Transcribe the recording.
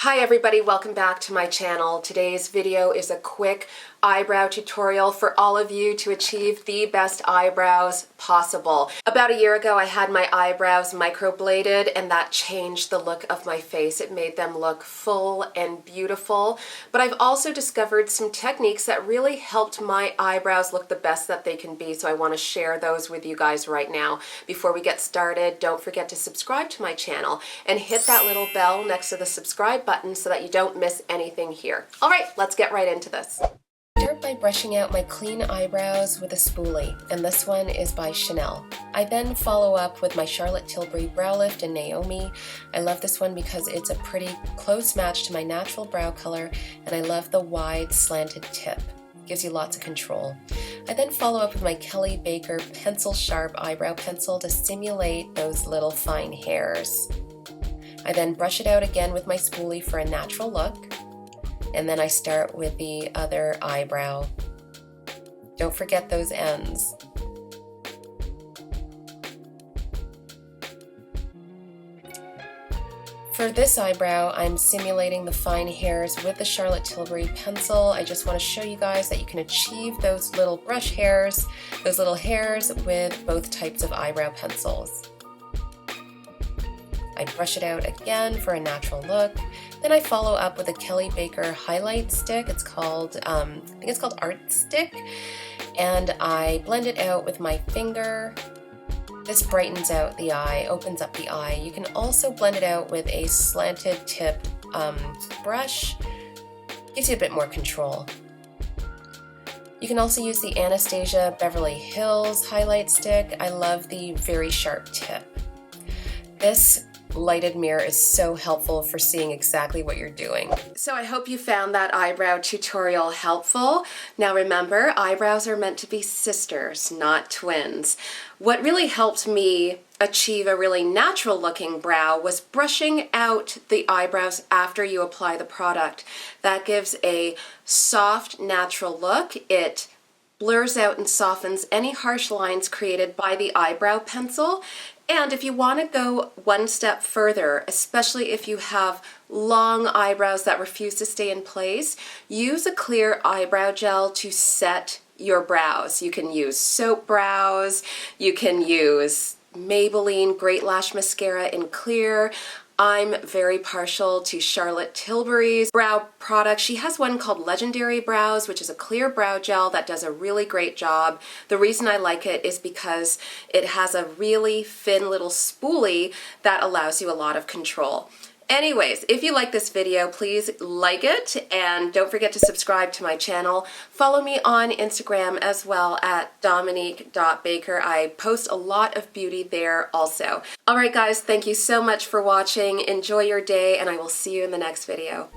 Hi everybody, welcome back to my channel. Today's video is a quick eyebrow tutorial for all of you to achieve the best eyebrows possible. About a year ago I had my eyebrows microbladed and that changed the look of my face. It made them look full and beautiful, but I've also discovered some techniques that really helped my eyebrows look the best that they can be, so I want to share those with you guys right now. Before we get started, don't forget to subscribe to my channel and hit that little bell next to the subscribe button so that you don't miss anything here. All right, let's get right into this. Start by brushing out my clean eyebrows with a spoolie, and this one is by Chanel. I then follow up with my Charlotte Tilbury Brow Lift in Naomi. I love this one because it's a pretty close match to my natural brow color, and I love the wide slanted tip. Gives you lots of control. I then follow up with my Kelly Baker Pencil Sharp Eyebrow Pencil to simulate those little fine hairs. I then brush it out again with my spoolie for a natural look, and then I start with the other eyebrow. Don't forget those ends. For this eyebrow, I'm simulating the fine hairs with the Charlotte Tilbury pencil. I just want to show you guys that you can achieve those little brush hairs, those little hairs with both types of eyebrow pencils. I brush it out again for a natural look. Then I follow up with a Kelly Baker highlight stick. It's called, I think it's called Art Stick. And I blend it out with my finger. This brightens out the eye, opens up the eye. You can also blend it out with a slanted tipped brush. Gives you a bit more control. You can also use the Anastasia Beverly Hills highlight stick. I love the very sharp tip. This lighted mirror is so helpful for seeing exactly what you're doing. So I hope you found that eyebrow tutorial helpful. Now remember, eyebrows are meant to be sisters, not twins. What really helped me achieve a really natural looking brow was brushing out the eyebrows after you apply the product. That gives a soft, natural look. It blurs out and softens any harsh lines created by the eyebrow pencil. And if you want to go one step further, especially if you have long eyebrows that refuse to stay in place, use a clear eyebrow gel to set your brows. You can use Soap Brows, you can use Maybelline Great Lash Mascara in clear. I'm very partial to Charlotte Tilbury's brow product. She has one called Legendary Brows, which is a clear brow gel that does a really great job. The reason I like it is because it has a really thin little spoolie that allows you a lot of control. Anyways, if you like this video, please like it and don't forget to subscribe to my channel. Follow me on Instagram as well at dominique.baker. I post a lot of beauty there also. Alright guys, thank you so much for watching. Enjoy your day and I will see you in the next video.